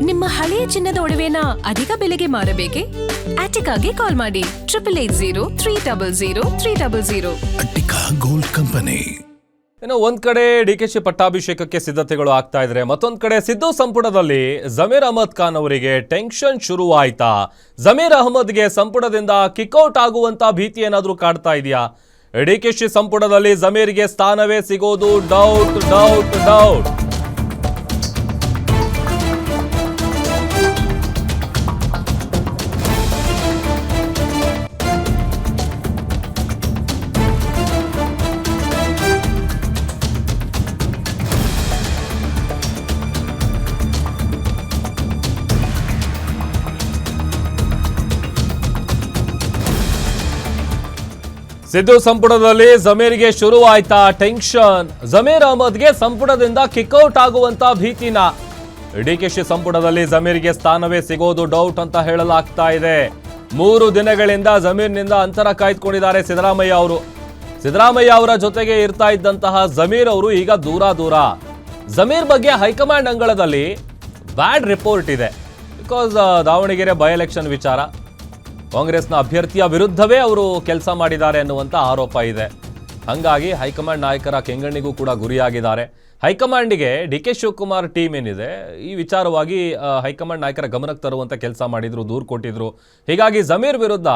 ನಿಮ್ಮ ಹಳೆಯ ಚಿನ್ನದ ಒಡವೆನ ಅಧಿಕ ಬೆಲೆಗೆ ಮಾರಬೇಕೆ? ಆಟಿಕಾಗೆ ಕಾಲ್ ಮಾಡಿ 8880 ಅಟ್ಟಿಕಾ ಗೋಲ್ಡ್ ಕಂಪನಿ. ಇನ್ನು ಒಂದ್ ಕಡೆ ಡಿಕೆಶಿ ಪಟ್ಟಾಭಿಷೇಕಕ್ಕೆ ಸಿದ್ಧತೆಗಳು ಆಗ್ತಾ ಇದ್ರೆ, ಮತ್ತೊಂದ್ ಕಡೆ ಸಿದ್ದು ಸಂಪುಟದಲ್ಲಿ ಜಮೀರ್ ಅಹಮದ್ ಖಾನ್ ಅವರಿಗೆ ಟೆನ್ಷನ್ ಶುರುವಾಯ್ತಾ? ಜಮೀರ್ ಅಹಮದ್ಗೆ ಸಂಪುಟದಿಂದ ಕಿಕ್ಔಟ್ ಆಗುವಂತ ಭೀತಿ ಏನಾದ್ರೂ ಕಾಡ್ತಾ ಇದೆಯಾ? ಡಿಕೆಶಿ ಸಂಪುಟದಲ್ಲಿ ಜಮೀರ್ಗೆ ಸ್ಥಾನವೇ ಸಿಗೋದು ಡೌಟ್ ಡೌಟ್ ಡೌಟ್. ಸಿದ್ದು ಸಂಪುಟದಲ್ಲಿ ಜಮೀರ್ಗೆ ಶುರುವಾಯ್ತಾ ಟೆನ್ಷನ್? ಜಮೀರ್ ಅಹಮದ್ಗೆ ಸಂಪುಟದಿಂದ ಕಿಕ್ಔಟ್ ಆಗುವಂತ ಭೀತಿನ? ಡಿಕೆಶಿ ಸಂಪುಟದಲ್ಲಿ ಜಮೀರ್ಗೆ ಸ್ಥಾನವೇ ಸಿಗೋದು ಡೌಟ್ ಅಂತ ಹೇಳಲಾಗ್ತಾ ಇದೆ. 3 ದಿನಗಳಿಂದ ಜಮೀರ್ನಿಂದ ಅಂತರ ಕಾಯ್ದುಕೊಂಡಿದ್ದಾರೆ ಸಿದ್ದರಾಮಯ್ಯ ಅವರು. ಸಿದ್ದರಾಮಯ್ಯ ಅವರ ಜೊತೆಗೆ ಇರ್ತಾ ಇದ್ದಂತಹ ಜಮೀರ್ ಅವರು ಈಗ ದೂರ. ಜಮೀರ್ ಬಗ್ಗೆ ಹೈಕಮಾಂಡ್ ಅಂಗಳದಲ್ಲಿ ಬ್ಯಾಡ್ ರಿಪೋರ್ಟ್ ಇದೆ. ಬಿಕಾಸ್ ದಾವಣಗೆರೆ ಬೈ ಎಲೆಕ್ಷನ್ ವಿಚಾರ, ಕಾಂಗ್ರೆಸ್ನ ಅಭ್ಯರ್ಥಿಯ ವಿರುದ್ಧವೇ ಅವರು ಕೆಲಸ ಮಾಡಿದ್ದಾರೆ ಅನ್ನುವಂಥ ಆರೋಪ ಇದೆ. ಹಾಗಾಗಿ ಹೈಕಮಾಂಡ್ ನಾಯಕರ ಕೆಂಗಣ್ಣಿಗೂ ಕೂಡ ಗುರಿಯಾಗಿದ್ದಾರೆ. ಹೈಕಮಾಂಡಿಗೆ ಡಿ ಕೆ ಶಿವಕುಮಾರ್ ಟೀಮ್ ಏನಿದೆ, ಈ ವಿಚಾರವಾಗಿ ಹೈಕಮಾಂಡ್ ನಾಯಕರ ಗಮನಕ್ಕೆ ತರುವಂಥ ಕೆಲಸ ಮಾಡಿದ್ರು, ದೂರು ಕೊಟ್ಟಿದ್ರು. ಹೀಗಾಗಿ ಜಮೀರ್ ವಿರುದ್ಧ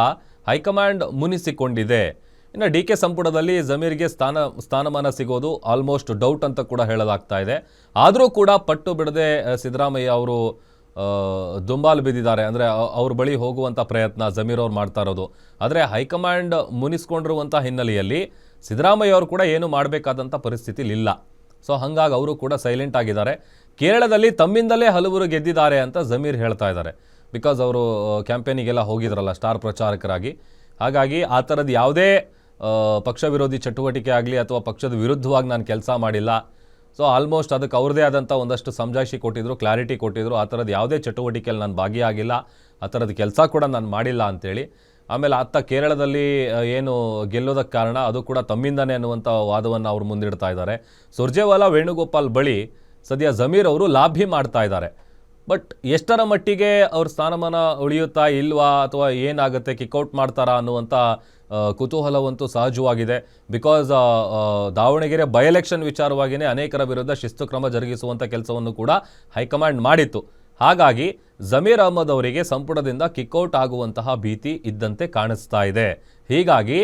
ಹೈಕಮಾಂಡ್ ಮುನಿಸಿಕೊಂಡಿದೆ. ಇನ್ನು ಡಿ ಕೆ ಸಂಪುಟದಲ್ಲಿ ಜಮೀರ್ಗೆ ಸ್ಥಾನಮಾನ ಸಿಗೋದು ಆಲ್ಮೋಸ್ಟ್ ಡೌಟ್ ಅಂತ ಕೂಡ ಹೇಳಲಾಗ್ತಾ ಇದೆ. ಆದರೂ ಕೂಡ ಪಟ್ಟು ಬಿಡದೆ ಸಿದ್ದರಾಮಯ್ಯ ಅವರು ದುಂಬಾಲು ಬಿದ್ದಿದ್ದಾರೆ. ಅಂದರೆ ಅವ್ರ ಬಳಿ ಹೋಗುವಂಥ ಪ್ರಯತ್ನ ಜಮೀರ್ ಅವ್ರು ಮಾಡ್ತಾ ಇರೋದು. ಆದರೆ ಹೈಕಮಾಂಡ್ ಮುನಿಸ್ಕೊಂಡಿರುವಂಥ ಹಿನ್ನೆಲೆಯಲ್ಲಿ ಸಿದ್ದರಾಮಯ್ಯ ಅವರು ಕೂಡ ಏನು ಮಾಡಬೇಕಾದಂಥ ಪರಿಸ್ಥಿತಿಲಿ ಇಲ್ಲ. ಸೊ ಹಾಗಾಗಿ ಅವರು ಕೂಡ ಸೈಲೆಂಟ್ ಆಗಿದ್ದಾರೆ. ಕೇರಳದಲ್ಲಿ ತಮ್ಮಿಂದಲೇ ಹಲವರು ಗೆದ್ದಿದ್ದಾರೆ ಅಂತ ಜಮೀರ್ ಹೇಳ್ತಾ ಇದ್ದಾರೆ. ಬಿಕಾಸ್ ಅವರು ಕ್ಯಾಂಪೇನಿಗೆಲ್ಲ ಹೋಗಿದ್ರಲ್ಲ ಸ್ಟಾರ್ ಪ್ರಚಾರಕರಾಗಿ. ಹಾಗಾಗಿ ಆ ಥರದ್ದು ಯಾವುದೇ ಪಕ್ಷ ವಿರೋಧಿ ಚಟುವಟಿಕೆ ಆಗಲಿ ಅಥವಾ ಪಕ್ಷದ ವಿರುದ್ಧವಾಗಿ ನಾನು ಕೆಲಸ ಮಾಡಿಲ್ಲ. ಸೊ ಆಲ್ಮೋಸ್ಟ್ ಅದಕ್ಕೆ ಅವ್ರದ್ದೇ ಆದಂಥ ಒಂದಷ್ಟು ಸಮಜಾಯಿಷಿ ಕೊಟ್ಟಿದ್ರು, ಕ್ಲಾರಿಟಿ ಕೊಟ್ಟಿದ್ರು. ಆ ಥರದ್ದು ಯಾವುದೇ ಚಟುವಟಿಕೆಯಲ್ಲಿ ನಾನು ಭಾಗಿಯಾಗಿಲ್ಲ, ಆ ಥರದ್ದು ಕೆಲಸ ಕೂಡ ನಾನು ಮಾಡಿಲ್ಲ ಅಂತೇಳಿ. ಆಮೇಲೆ ಕೇರಳದಲ್ಲಿ ಏನು ಗೆಲ್ಲೋದಕ್ಕೆ ಕಾರಣ ಅದು ಕೂಡ ತಮ್ಮಿಂದನೇ ಅನ್ನುವಂಥ ವಾದವನ್ನು ಅವರು ಮುಂದಿಡ್ತಾ ಇದ್ದಾರೆ. ಸುರ್ಜೇವಾಲಾ ವೇಣುಗೋಪಾಲ್ ಬಳಿ ಸದ್ಯ ಜಮೀರ್ ಅವರು ಲಾಭಿ ಮಾಡ್ತಾ ಇದ್ದಾರೆ. ಬಟ್ ಎಷ್ಟರ ಮಟ್ಟಿಗೆ ಅವ್ರ ಸ್ಥಾನಮಾನ ಉಳಿಯುತ್ತಾ ಇಲ್ವಾ ಅಥವಾ ಏನಾಗುತ್ತೆ, ಕಿಕ್ಔಟ್ ಮಾಡ್ತಾರಾ ಅನ್ನುವಂಥ ಕುತೂಹಲವಂತೂ ಸಹಜವಾಗಿದೆ. ಬಿಕಾಸ್ ದಾವಣಗೆರೆ ಬೈ ಎಲೆಕ್ಷನ್ ವಿಚಾರವಾಗಿಯೇ ಅನೇಕರ ವಿರುದ್ಧ ಶಿಸ್ತು ಕ್ರಮ ಜರುಗಿಸುವಂಥ ಕೆಲಸವನ್ನು ಕೂಡ ಹೈಕಮಾಂಡ್ ಮಾಡಿತ್ತು. ಹಾಗಾಗಿ ಜಮೀರ್ ಅಹಮದ್ ಅವರಿಗೆ ಸಂಪುಟದಿಂದ ಕಿಕ್ಔಟ್ ಆಗುವಂತಹ ಭೀತಿ ಇದ್ದಂತೆ ಕಾಣಿಸ್ತಾ ಇದೆ. ಹೀಗಾಗಿ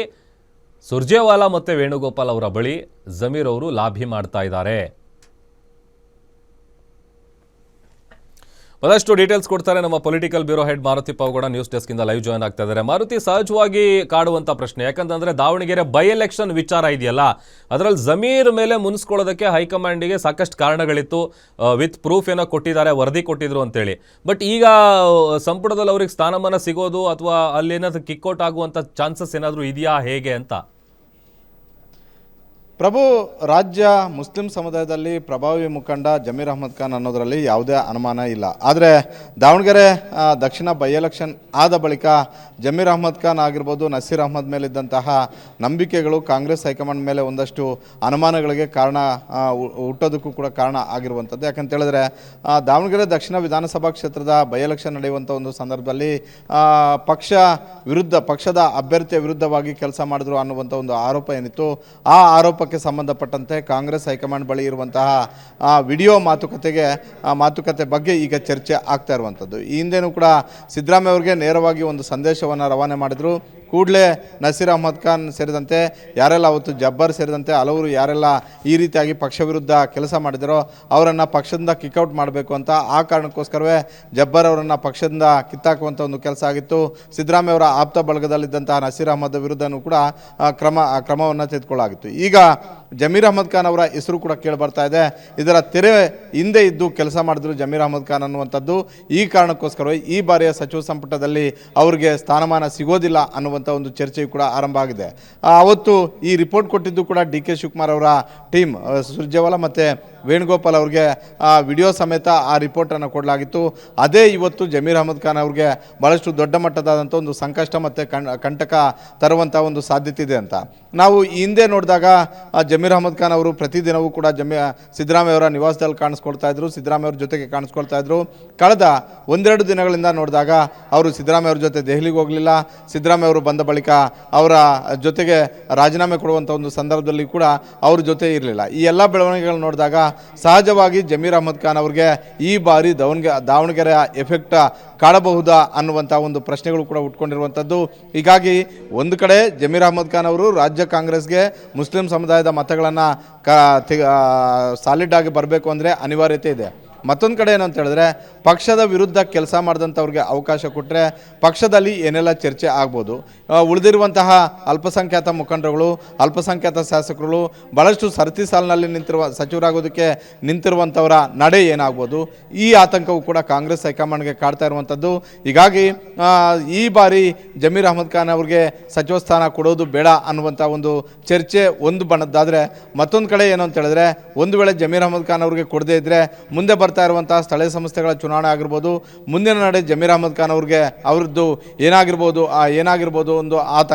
ಸುರ್ಜೇವಾಲಾ ಮತ್ತು ವೇಣುಗೋಪಾಲ್ ಅವರ ಬಳಿ ಜಮೀರ್ ಅವರು ಲಾಭಿ ಮಾಡ್ತಾ ಇದ್ದಾರೆ. ಮತ್ತಷ್ಟು ಡೀಟೇಲ್ಸ್ ಕೊಡ್ತಾರೆ ನಮ್ಮ political bureau head Maruti Pavagada. News ಡೆಸ್ಕಿಂದ ಲೈವ್ ಜಾಯ್ನ್ ಆಗ್ತಾ ಇದ್ದಾರೆ. ಮಾರುತಿ, ಸಹಜವಾಗಿ ಕಾಡುವಂಥ ಪ್ರಶ್ನೆ, ಯಾಕಂತಂದರೆ ದಾವಣಗೆರೆ ಬೈ ಎಲೆಕ್ಷನ್ ವಿಚಾರ ಇದೆಯಲ್ಲ, ಅದರಲ್ಲಿ ಜಮೀರ್ ಮೇಲೆ ಮುನಿಸ್ಕೊಳ್ಳೋದಕ್ಕೆ ಹೈಕಮಾಂಡಿಗೆ ಸಾಕಷ್ಟು ಕಾರಣಗಳಿತ್ತು. ವಿತ್ ಪ್ರೂಫ್ ಏನೋ ಕೊಟ್ಟಿದ್ದಾರೆ, ವರದಿ ಕೊಟ್ಟಿದ್ರು ಅಂತೇಳಿ. ಬಟ್ ಈಗ ಸಂಪುಟದಲ್ಲಿ ಅವ್ರಿಗೆ ಸ್ಥಾನಮಾನ ಸಿಗೋದು ಅಥವಾ ಅಲ್ಲೇನಾದ್ರೂ ಕಿಕ್ಔಟ್ ಆಗುವಂಥ ಚಾನ್ಸಸ್ ಏನಾದರೂ ಇದೆಯಾ, ಹೇಗೆ ಅಂತ? ಪ್ರಭು, ರಾಜ್ಯ ಮುಸ್ಲಿಂ ಸಮುದಾಯದಲ್ಲಿ ಪ್ರಭಾವಿ ಮುಖಂಡ ಜಮೀರ್ ಅಹಮದ್ ಖಾನ್ ಅನ್ನೋದರಲ್ಲಿ ಯಾವುದೇ ಅನುಮಾನ ಇಲ್ಲ. ಆದರೆ ದಾವಣಗೆರೆ ದಕ್ಷಿಣ ಬೈ ಎಲೆಕ್ಷನ್ ಆದ ಬಳಿಕ ಜಮೀರ್ ಅಹಮದ್ ಖಾನ್ ಆಗಿರ್ಬೋದು, ನಸೀರ್ ಅಹಮದ್ ಮೇಲಿದ್ದಂತಹ ನಂಬಿಕೆಗಳು ಕಾಂಗ್ರೆಸ್ ಹೈಕಮಾಂಡ್ ಮೇಲೆ ಒಂದಷ್ಟು ಅನುಮಾನಗಳಿಗೆ ಕಾರಣ ಹುಟ್ಟೋದಕ್ಕೂ ಕೂಡ ಕಾರಣ ಆಗಿರುವಂಥದ್ದು. ಯಾಕಂತೇಳಿದ್ರೆ ದಾವಣಗೆರೆ ದಕ್ಷಿಣ ವಿಧಾನಸಭಾ ಕ್ಷೇತ್ರದ ಬೈ ಎಲೆಕ್ಷನ್ ನಡೆಯುವಂಥ ಒಂದು ಸಂದರ್ಭದಲ್ಲಿ ಪಕ್ಷದ ಅಭ್ಯರ್ಥಿಯ ವಿರುದ್ಧವಾಗಿ ಕೆಲಸ ಮಾಡಿದ್ರು ಅನ್ನುವಂಥ ಒಂದು ಆರೋಪ ಏನಿತ್ತು, ಆ ಆರೋಪ ಸಂಬಂಧಪಟ್ಟಂತೆ ಕಾಂಗ್ರೆಸ್ ಹೈಕಮಾಂಡ್ ಬಳಿ ಇರುವಂತಹ ವಿಡಿಯೋ ಮಾತುಕತೆ ಬಗ್ಗೆ ಈಗ ಚರ್ಚೆ ಆಗ್ತಾ ಇರುವಂಥದ್ದು. ಈ ಹಿಂದೆನೂ ಕೂಡ ಸಿದ್ದರಾಮಯ್ಯ ಅವರಿಗೆ ನೇರವಾಗಿ ಒಂದು ಸಂದೇಶವನ್ನು ರವಾನೆ ಮಾಡಿದ್ರು. ಕೂಡಲೇ ನಸೀರ್ ಅಹಮದ್ ಖಾನ್ ಸೇರಿದಂತೆ ಯಾರೆಲ್ಲ ಅವತ್ತು ಜಬ್ಬರ್ ಸೇರಿದಂತೆ ಹಲವರು ಯಾರೆಲ್ಲ ಈ ರೀತಿಯಾಗಿ ಪಕ್ಷ ವಿರುದ್ಧ ಕೆಲಸ ಮಾಡಿದರೋ ಅವರನ್ನು ಪಕ್ಷದಿಂದ ಕಿಕ್ಔಟ್ ಮಾಡಬೇಕು ಅಂತ, ಆ ಕಾರಣಕ್ಕೋಸ್ಕರವೇ ಜಬ್ಬರ್ ಅವರನ್ನು ಪಕ್ಷದಿಂದ ಕಿತ್ತಾಕುವಂಥ ಒಂದು ಕೆಲಸ ಆಗಿತ್ತು. ಸಿದ್ದರಾಮಯ್ಯ ಅವರ ಆಪ್ತ ಬಳಗದಲ್ಲಿದ್ದಂತಹ ನಸೀರ್ ಅಹಮದ್ ವಿರುದ್ಧನೂ ಕೂಡ ಕ್ರಮವನ್ನು ತೆಗೆದುಕೊಳ್ಳಲಾಗಿತ್ತು. ಈಗ ಜಮೀರ್ ಅಹಮದ್ ಖಾನ್ ಅವರ ಹೆಸರು ಕೂಡ ಕೇಳಿ ಬರ್ತಾ ಇದೆ. ಇದರ ತೆರೆ ಹಿಂದೆ ಇದ್ದು ಕೆಲಸ ಮಾಡಿದ್ರು ಜಮೀರ್ ಅಹಮದ್ ಖಾನ್ ಅನ್ನುವಂಥದ್ದು. ಈ ಕಾರಣಕ್ಕೋಸ್ಕರ ಈ ಬಾರಿಯ ಸಚಿವ ಸಂಪುಟದಲ್ಲಿ ಅವರಿಗೆ ಸ್ಥಾನಮಾನ ಸಿಗೋದಿಲ್ಲ ಅನ್ನುವಂಥ ಒಂದು ಚರ್ಚೆಯು ಕೂಡ ಆರಂಭ ಆಗಿದೆ. ಅವತ್ತು ಈ ರಿಪೋರ್ಟ್ ಕೊಟ್ಟಿದ್ದು ಕೂಡ ಡಿ ಕೆ ಶಿವಕುಮಾರ್ ಅವರ ಟೀಮ್ ಸುರ್ಜೇವಾಲಾ ಮತ್ತು ವೇಣುಗೋಪಾಲ್ ಅವ್ರಿಗೆ ವಿಡಿಯೋ ಸಮೇತ ಆ ರಿಪೋರ್ಟನ್ನು ಕೊಡಲಾಗಿತ್ತು. ಅದೇ ಇವತ್ತು ಜಮೀರ್ ಅಹಮದ್ ಖಾನ್ ಅವ್ರಿಗೆ ಭಾಳಷ್ಟು ದೊಡ್ಡ ಮಟ್ಟದಾದಂಥ ಒಂದು ಸಂಕಷ್ಟ ಮತ್ತು ಕಂಟಕ ತರುವಂಥ ಒಂದು ಸಾಧ್ಯತೆ ಇದೆ ಅಂತ ನಾವು ಈ ಹಿಂದೆ ನೋಡಿದಾಗ ಜಮೀರ್ ಅಹಮದ್ ಖಾನ್ ಅವರು ಪ್ರತಿದಿನವೂ ಕೂಡ ಸಿದ್ದರಾಮಯ್ಯ ಅವರ ನಿವಾಸದಲ್ಲಿ ಕಾಣಿಸ್ಕೊಳ್ತಾ ಇದ್ರು, ಸಿದ್ದರಾಮಯ್ಯ ಅವ್ರ ಜೊತೆಗೆ ಕಾಣಿಸ್ಕೊಳ್ತಾ ಇದ್ರು. ಕಳೆದ ಒಂದೆರಡು ದಿನಗಳಿಂದ ನೋಡಿದಾಗ ಅವರು ಸಿದ್ದರಾಮಯ್ಯ ಅವ್ರ ಜೊತೆ ದೆಹಲಿಗೆ ಹೋಗಲಿಲ್ಲ. ಸಿದ್ದರಾಮಯ್ಯ ಅವರು ಬಂದ ಬಳಿಕ ಅವರ ಜೊತೆಗೆ ರಾಜೀನಾಮೆ ಕೊಡುವಂಥ ಒಂದು ಸಂದರ್ಭದಲ್ಲಿ ಕೂಡ ಅವ್ರ ಜೊತೆ ಇರಲಿಲ್ಲ. ಈ ಎಲ್ಲ ಬೆಳವಣಿಗೆಗಳು ನೋಡಿದಾಗ ಸಹಜವಾಗಿ ಜಮೀರ್ ಅಹಮದ್ ಖಾನ್ ಅವ್ರಿಗೆ ಈ ಬಾರಿ ದಾವಣಗೆರೆಯ ಎಫೆಕ್ಟ್ ಕಾಡಬಹುದಾ ಅನ್ನುವಂಥ ಒಂದು ಪ್ರಶ್ನೆಗಳು ಕೂಡ ಉಟ್ಕೊಂಡಿರುವಂಥದ್ದು. ಹೀಗಾಗಿ ಒಂದು ಕಡೆ ಜಮೀರ್ ಅಹಮದ್ ಖಾನ್ ಅವರು ರಾಜ್ಯ ಕಾಂಗ್ರೆಸ್ಗೆ ಮುಸ್ಲಿಂ ಸಮುದಾಯದ ಮತಗಳನ್ನು ಸಾಲಿಡ್ ಆಗಿ ಬರಬೇಕು ಅಂದರೆ ಅನಿವಾರ್ಯತೆ ಇದೆ. ಮತ್ತೊಂದು ಕಡೆ ಏನಂತ ಹೇಳಿದ್ರೆ ಪಕ್ಷದ ವಿರುದ್ಧ ಕೆಲಸ ಮಾಡಿದಂಥವ್ರಿಗೆ ಅವಕಾಶ ಕೊಟ್ಟರೆ ಪಕ್ಷದಲ್ಲಿ ಏನೆಲ್ಲ ಚರ್ಚೆ ಆಗ್ಬೋದು. ಉಳಿದಿರುವಂತಹ ಅಲ್ಪಸಂಖ್ಯಾತ ಮುಖಂಡರುಗಳು, ಅಲ್ಪಸಂಖ್ಯಾತ ಶಾಸಕರು ಭಾಳಷ್ಟು ಸರತಿ ಸಾಲಿನಲ್ಲಿ ಸಚಿವರಾಗೋದಕ್ಕೆ ನಿಂತಿರುವಂಥವರ ನಡೆ ಏನಾಗ್ಬೋದು, ಈ ಆತಂಕವು ಕೂಡ ಕಾಂಗ್ರೆಸ್ ಹೈಕಮಾಂಡ್ಗೆ ಕಾಡ್ತಾ ಇರುವಂಥದ್ದು. ಹೀಗಾಗಿ ಈ ಬಾರಿ ಜಮೀರ್ ಅಹಮದ್ ಖಾನ್ ಅವ್ರಿಗೆ ಸಚಿವ ಸ್ಥಾನ ಕೊಡೋದು ಬೇಡ ಅನ್ನುವಂಥ ಒಂದು ಚರ್ಚೆ ಒಂದು ಬಣದ್ದಾದರೆ, ಮತ್ತೊಂದು ಕಡೆ ಏನು ಅಂತ ಹೇಳಿದ್ರೆ ಒಂದು ವೇಳೆ ಜಮೀರ್ ಅಹಮದ್ ಖಾನ್ ಅವ್ರಿಗೆ ಕೊಡದೇ ಇದ್ದರೆ ಮುಂದೆ ಬರ್ತಾ ಇರುವಂತಹ ಸ್ಥಳೀಯ ಸಂಸ್ಥೆಗಳ ಚುನಾವಣೆ ಆಗಿರ್ಬೋದು, ಮುಂದಿನ ನಡೆ ಜಮೀರ್ ಅಹಮದ್ ಖಾನ್ ಅವ್ರಿಗೆ ಅವ್ರದ್ದು ಏನಾಗಿರ್ಬೋದು ಒಂದು ಆತಂಕ.